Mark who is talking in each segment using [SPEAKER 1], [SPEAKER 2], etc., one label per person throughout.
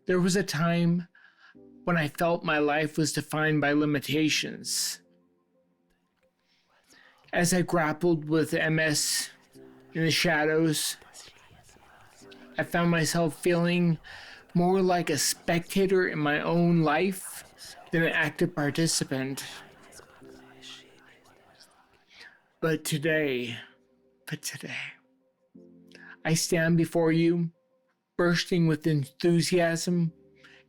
[SPEAKER 1] There was a time when I felt my life was defined by limitations. As I grappled with MS in the shadows, I found myself feeling more like a spectator in my own life than an active participant. But today, I stand before you, bursting with enthusiasm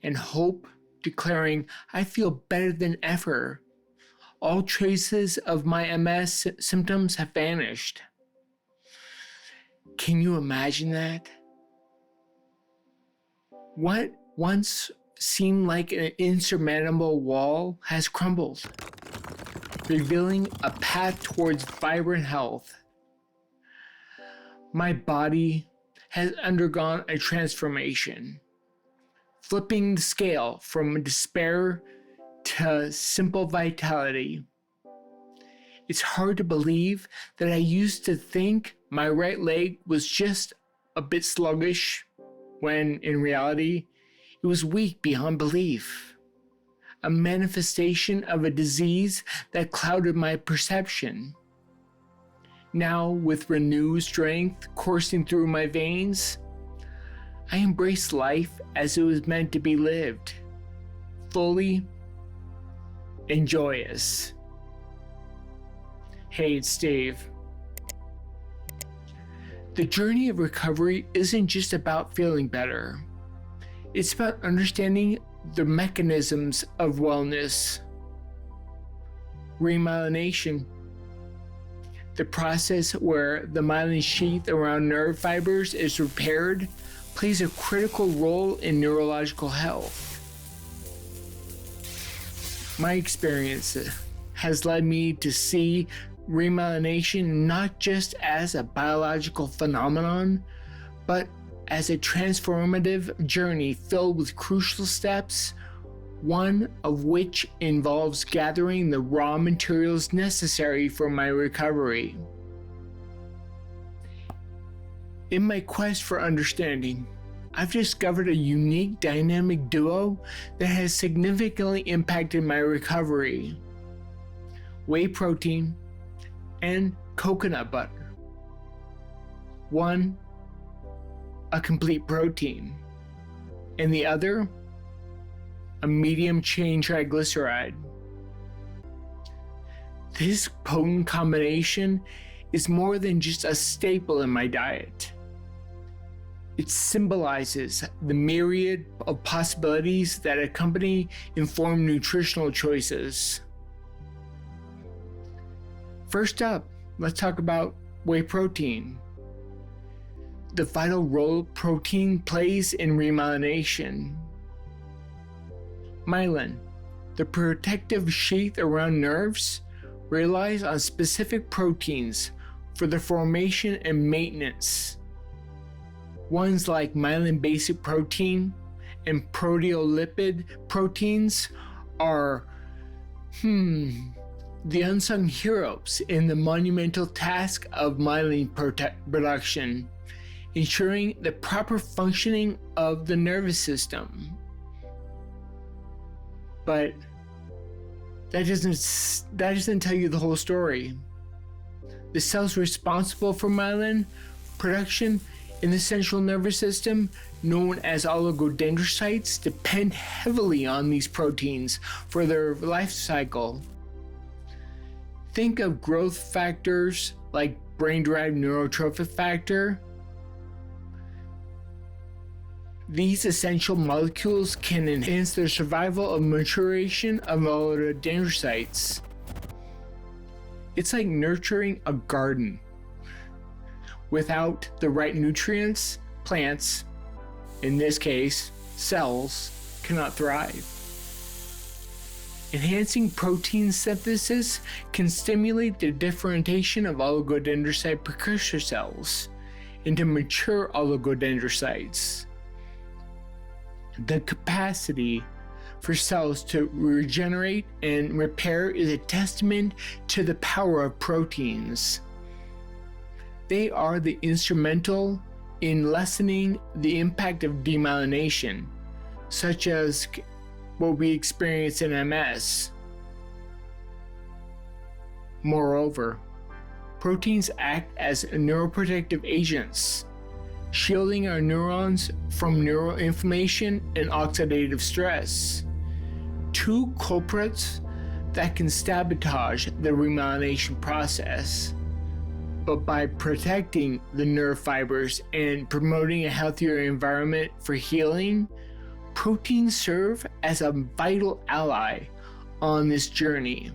[SPEAKER 1] and hope, declaring, I feel better than ever. All traces of my MS symptoms have vanished. Can you imagine that? What once seemed like an insurmountable wall has crumbled, revealing a path towards vibrant health. My body has undergone a transformation, flipping the scale from despair to simple vitality. It's hard to believe that I used to think my right leg was just a bit sluggish, when in reality, it was weak beyond belief, a manifestation of a disease that clouded my perception. Now, with renewed strength coursing through my veins, I embrace life as it was meant to be lived, fully and joyous. Hey, it's Steve. The journey of recovery isn't just about feeling better. It's about understanding the mechanisms of wellness. Remyelination, the process where the myelin sheath around nerve fibers is repaired, plays a critical role in neurological health. My experience has led me to see remyelination not just as a biological phenomenon, but as a transformative journey filled with crucial steps, one of which involves gathering the raw materials necessary for my recovery. In my quest for understanding, I've discovered a unique dynamic duo that has significantly impacted my recovery: whey protein and coconut butter. One, a complete protein, and the other, a medium chain triglyceride. This potent combination is more than just a staple in my diet. It symbolizes the myriad of possibilities that accompany informed nutritional choices. First up, let's talk about whey protein. The vital role protein plays in remyelination. Myelin, the protective sheath around nerves, relies on specific proteins for the formation and maintenance. Ones like myelin basic protein and proteolipid proteins are, the unsung heroes in the monumental task of myelin production, ensuring the proper functioning of the nervous system. But that doesn't tell you the whole story. The cells responsible for myelin production in the central nervous system, known as oligodendrocytes, depend heavily on these proteins for their life cycle. Think of growth factors like brain-derived neurotrophic factor. These essential molecules can enhance the survival of maturation of oligodendrocytes. It's like nurturing a garden. Without the right nutrients, plants, in this case, cells, cannot thrive. Enhancing protein synthesis can stimulate the differentiation of oligodendrocyte precursor cells into mature oligodendrocytes. The capacity for cells to regenerate and repair is a testament to the power of proteins. They are the instrumental in lessening the impact of demyelination, such as what we experience in MS. Moreover, proteins act as neuroprotective agents, shielding our neurons from neuroinflammation and oxidative stress, two culprits that can sabotage the remyelination process. But by protecting the nerve fibers and promoting a healthier environment for healing, proteins serve as a vital ally on this journey.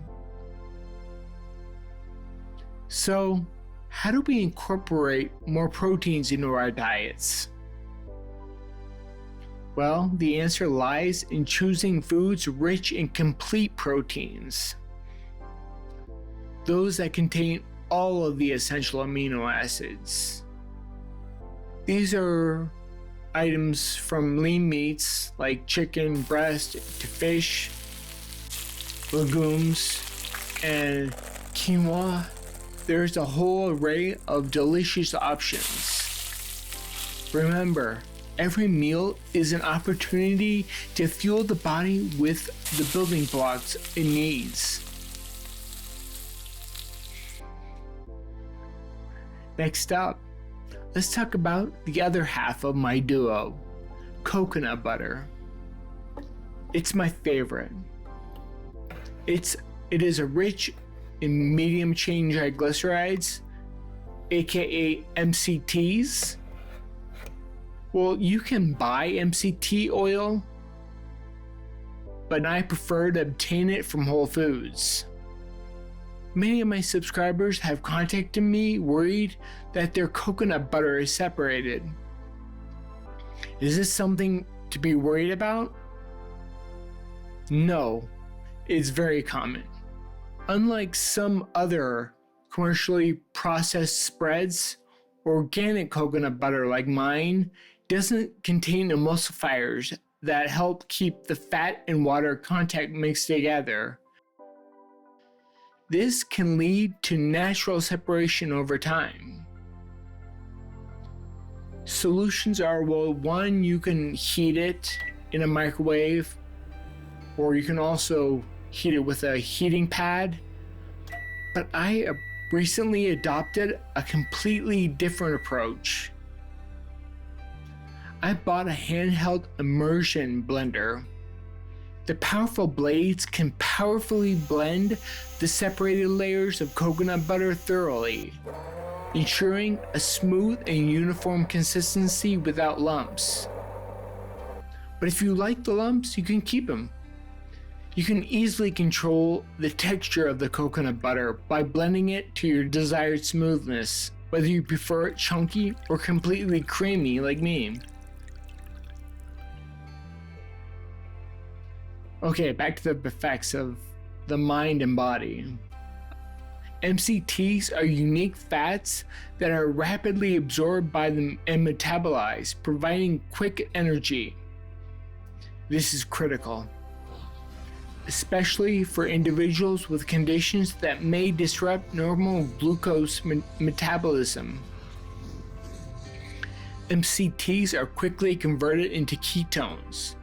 [SPEAKER 1] So, how do we incorporate more proteins into our diets? Well, the answer lies in choosing foods rich in complete proteins, those that contain all of the essential amino acids. These are items from lean meats like chicken breast to fish, legumes, and quinoa. There's a whole array of delicious options. Remember, every meal is an opportunity to fuel the body with the building blocks it needs. Next up, let's talk about the other half of my duo, coconut butter. It's my favorite. It is a rich in medium chain triglycerides, aka MCTs. Well, you can buy MCT oil, but I prefer to obtain it from Whole Foods. Many of my subscribers have contacted me worried that their coconut butter is separated. Is this something to be worried about? No, it's very common. Unlike some other commercially processed spreads, organic coconut butter like mine doesn't contain emulsifiers that help keep the fat and water contact mixed together. This can lead to natural separation over time. Solutions are, well, one, you can heat it in a microwave, or you can also heat it with a heating pad. But I recently adopted a completely different approach. I bought a handheld immersion blender. The powerful blades can powerfully blend the separated layers of coconut butter thoroughly, ensuring a smooth and uniform consistency without lumps. But if you like the lumps, you can keep them. You can easily control the texture of the coconut butter by blending it to your desired smoothness, whether you prefer it chunky or completely creamy like me. Okay, back to the effects of the mind and body. MCTs are unique fats that are rapidly absorbed by them and metabolized, providing quick energy. This is critical, especially for individuals with conditions that may disrupt normal glucose metabolism. MCTs are quickly converted into ketones,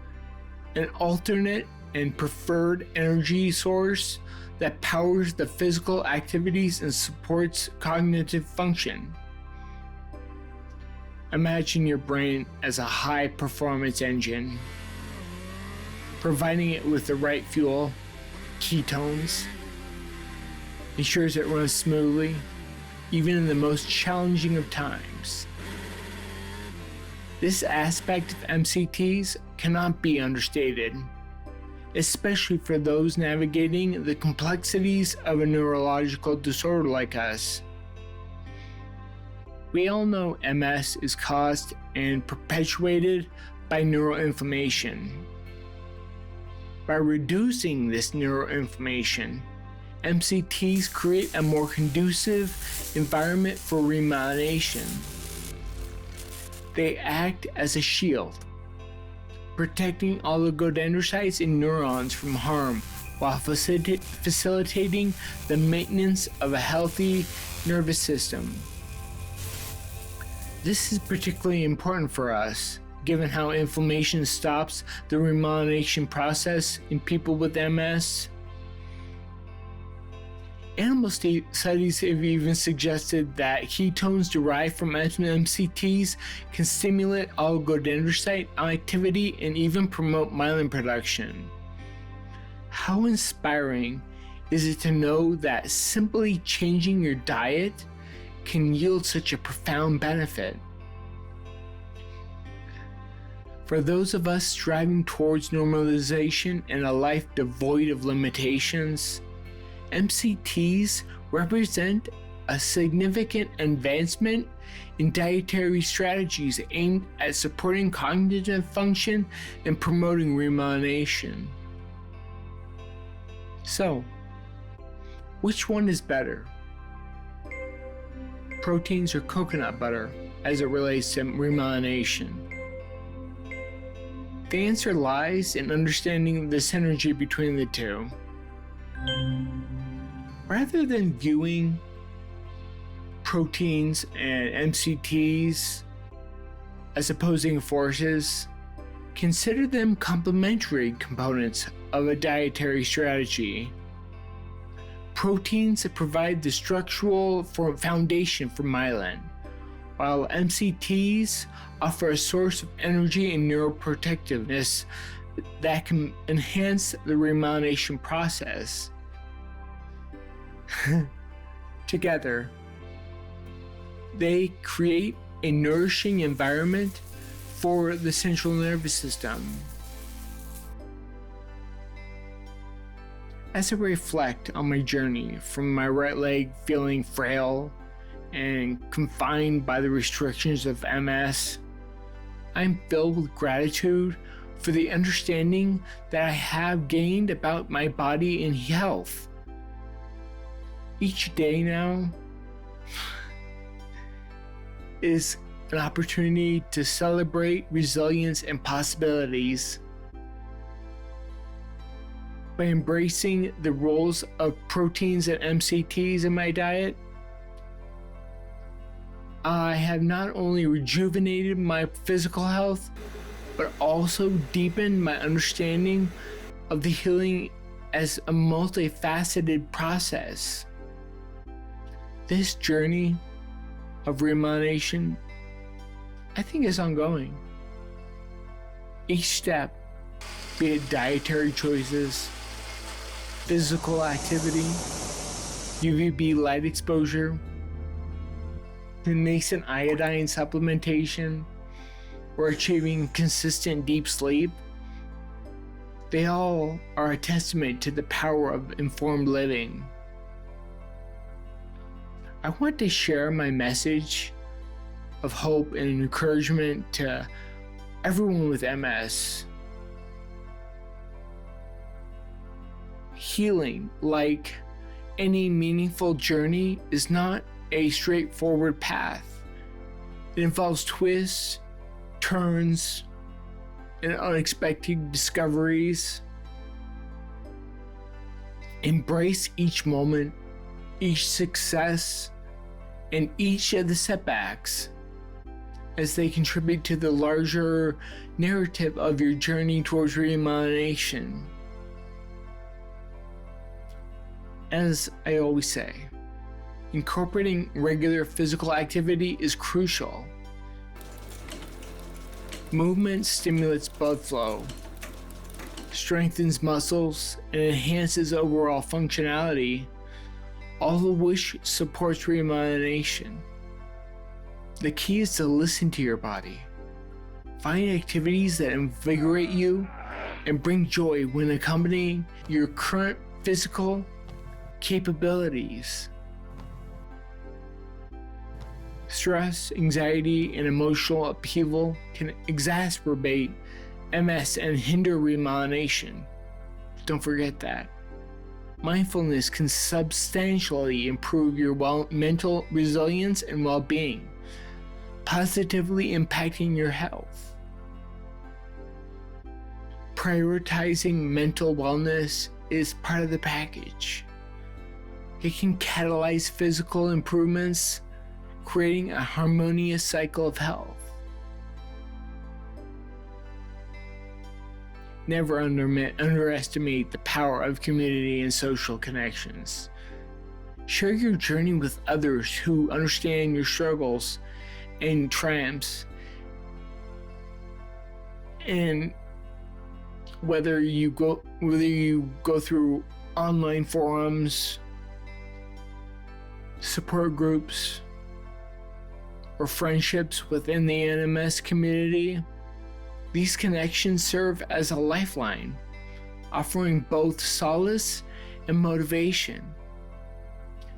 [SPEAKER 1] an alternate and preferred energy source that powers the physical activities and supports cognitive function. Imagine your brain as a high-performance engine. Providing it with the right fuel, ketones, ensures it runs smoothly, even in the most challenging of times. This aspect of MCTs cannot be understated, especially for those navigating the complexities of a neurological disorder like us. We all know MS is caused and perpetuated by neuroinflammation. By reducing this neuroinflammation, MCTs create a more conducive environment for remyelination. They act as a shield, protecting oligodendrocytes and neurons from harm while facilitating the maintenance of a healthy nervous system. This is particularly important for us given how inflammation stops the remyelination process in people with MS. Animal studies have even suggested that ketones derived from MCTs can stimulate oligodendrocyte activity and even promote myelin production. How inspiring is it to know that simply changing your diet can yield such a profound benefit? For those of us striving towards normalization and a life devoid of limitations, MCTs represent a significant advancement in dietary strategies aimed at supporting cognitive function and promoting remyelination. So, which one is better? Proteins or coconut butter as it relates to remyelination? The answer lies in understanding the synergy between the two. Rather than viewing proteins and MCTs as opposing forces, consider them complementary components of a dietary strategy. Proteins provide the structural foundation for myelin, while MCTs offer a source of energy and neuroprotectiveness that can enhance the remyelination process. Together, they create a nourishing environment for the central nervous system. As I reflect on my journey from my right leg feeling frail and confined by the restrictions of MS, I am filled with gratitude for the understanding that I have gained about my body and health. Each day now is an opportunity to celebrate resilience and possibilities. By embracing the roles of proteins and MCTs in my diet, I have not only rejuvenated my physical health, but also deepened my understanding of the healing as a multifaceted process. This journey of remyelination, I think, is ongoing. Each step, be it dietary choices, physical activity, UVB light exposure, the nascent iodine supplementation, or achieving consistent deep sleep, they all are a testament to the power of informed living. I want to share my message of hope and encouragement to everyone with MS. Healing, like any meaningful journey, is not a straightforward path. It involves twists, turns, and unexpected discoveries. Embrace each moment, each success, and each of the setbacks as they contribute to the larger narrative of your journey towards remyelination. As I always say, incorporating regular physical activity is crucial. Movement stimulates blood flow, strengthens muscles, and enhances overall functionality, all of which supports remyelination. The key is to listen to your body. Find activities that invigorate you and bring joy when accompanying your current physical capabilities. Stress, anxiety, and emotional upheaval can exacerbate MS and hinder remyelination. Don't forget that. Mindfulness can substantially improve your mental resilience and well-being, positively impacting your health. Prioritizing mental wellness is part of the package. It can catalyze physical improvements, creating a harmonious cycle of health. never underestimate the power of community and social connections. Share your journey with others who understand your struggles and triumphs. And whether you go through online forums, support groups, or friendships within the NMS community, these connections serve as a lifeline, offering both solace and motivation.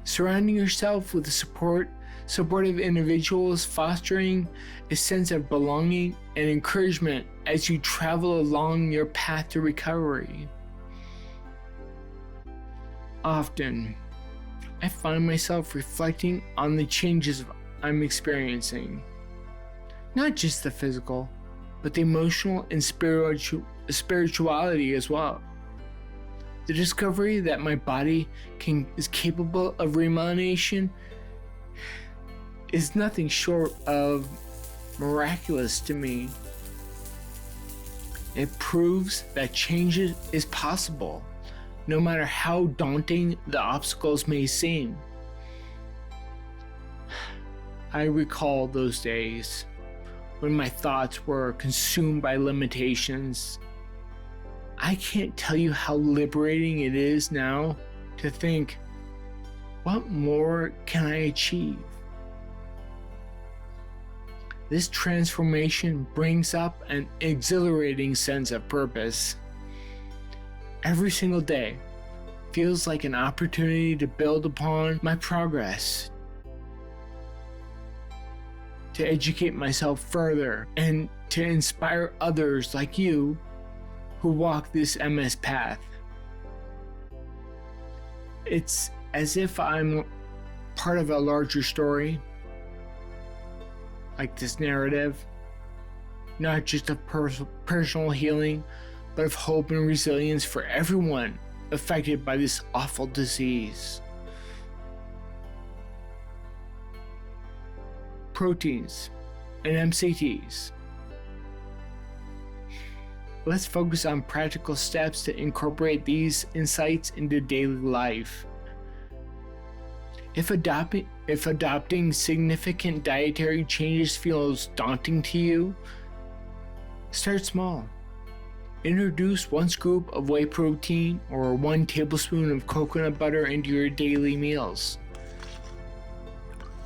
[SPEAKER 1] Surrounding yourself with supportive individuals, fostering a sense of belonging and encouragement as you travel along your path to recovery. Often, I find myself reflecting on the changes I'm experiencing. Not just the physical, but the emotional and spirituality as well. The discovery that my body is capable of remyelination is nothing short of miraculous to me. It proves that change is possible, no matter how daunting the obstacles may seem. I recall those days when my thoughts were consumed by limitations. I can't tell you how liberating it is now to think, what more can I achieve? This transformation brings up an exhilarating sense of purpose. Every single day feels like an opportunity to build upon my progress, to educate myself further, and to inspire others like you who walk this MS path. It's as if I'm part of a larger story, like this narrative, not just of personal healing, but of hope and resilience for everyone affected by this awful disease. Proteins and MCTs. Let's focus on practical steps to incorporate these insights into daily life. If adopting significant dietary changes feels daunting to you, start small. Introduce one scoop of whey protein or 1 tablespoon of coconut butter into your daily meals.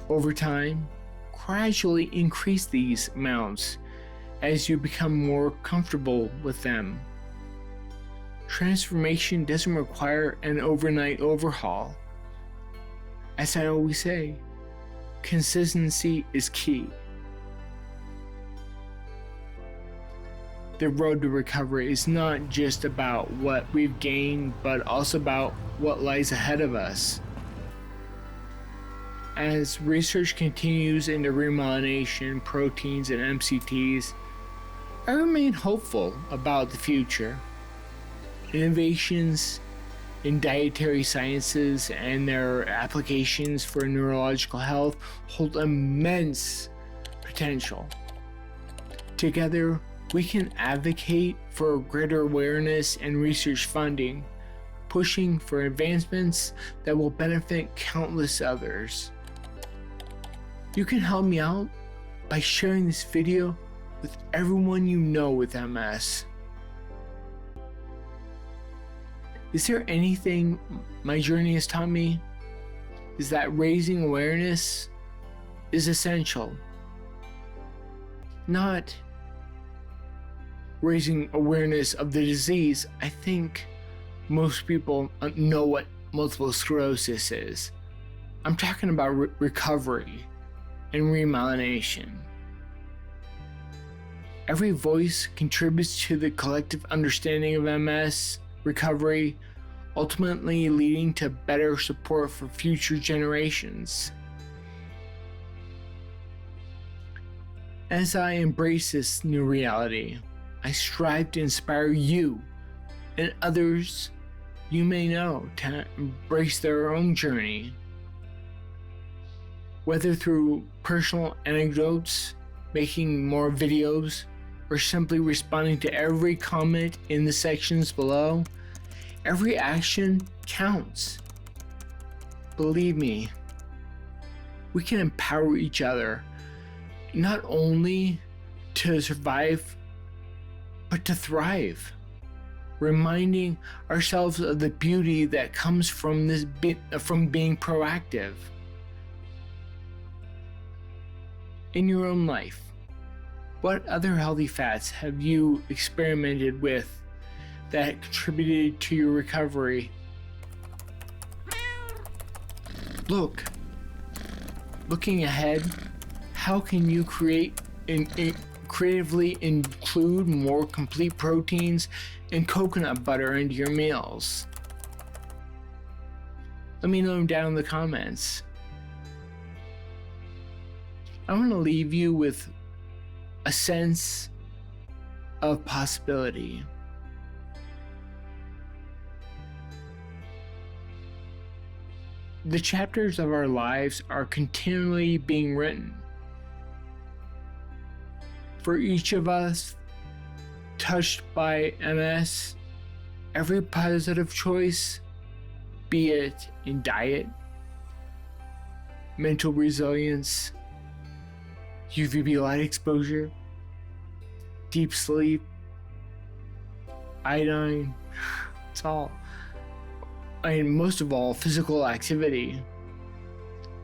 [SPEAKER 1] Over time, gradually increase these amounts as you become more comfortable with them. Transformation doesn't require an overnight overhaul. As I always say, consistency is key. The road to recovery is not just about what we've gained, but also about what lies ahead of us. As research continues into remyelination, proteins, and MCTs, I remain hopeful about the future. Innovations in dietary sciences and their applications for neurological health hold immense potential. Together, we can advocate for greater awareness and research funding, pushing for advancements that will benefit countless others. You can help me out by sharing this video with everyone you know with MS. Is there anything my journey has taught me? Is that raising awareness is essential. Not raising awareness of the disease. I think most people know what multiple sclerosis is. I'm talking about recovery and remyelination. Every voice contributes to the collective understanding of MS recovery, ultimately leading to better support for future generations. As I embrace this new reality, I strive to inspire you and others you may know to embrace their own journey, whether through personal anecdotes, making more videos, or simply responding to every comment in the sections below, every action counts. Believe me, we can empower each other not only to survive, but to thrive, reminding ourselves of the beauty that comes from being proactive. In your own life, what other healthy fats have you experimented with that contributed to your recovery? Looking ahead, how can you creatively include more complete proteins and coconut butter into your meals? Let me know down in the comments. I want to leave you with a sense of possibility. The chapters of our lives are continually being written. For each of us touched by MS, every positive choice, be it in diet, mental resilience, UVB light exposure, deep sleep, iodine, it's all. And most of all, physical activity.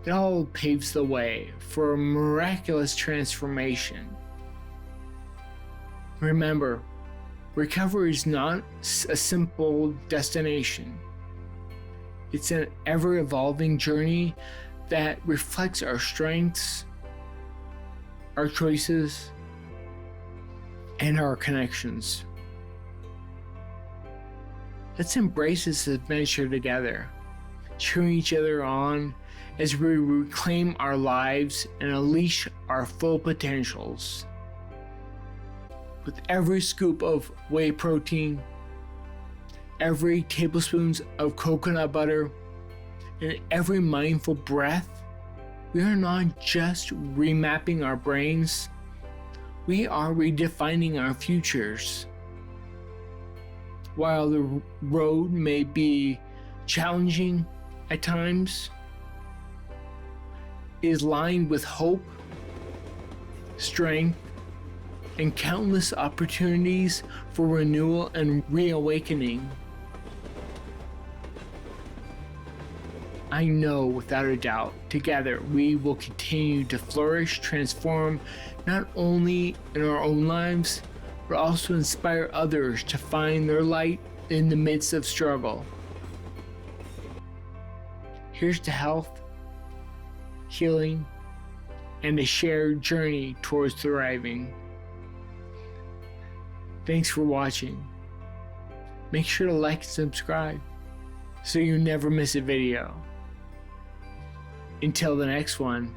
[SPEAKER 1] It all paves the way for a miraculous transformation. Remember, recovery is not a simple destination. It's an ever-evolving journey that reflects our strengths, our choices, and our connections. Let's embrace this adventure together, cheering each other on as we reclaim our lives and unleash our full potentials. With every scoop of whey protein, every tablespoon of coconut butter, and every mindful breath, we are not just remapping our brains, we are redefining our futures. While the road may be challenging at times, it is lined with hope, strength, and countless opportunities for renewal and reawakening. I know without a doubt, together we will continue to flourish, transform not only in our own lives, but also inspire others to find their light in the midst of struggle. Here's to health, healing, and a shared journey towards thriving. Thanks for watching. Make sure to like and subscribe so you never miss a video. Until the next one.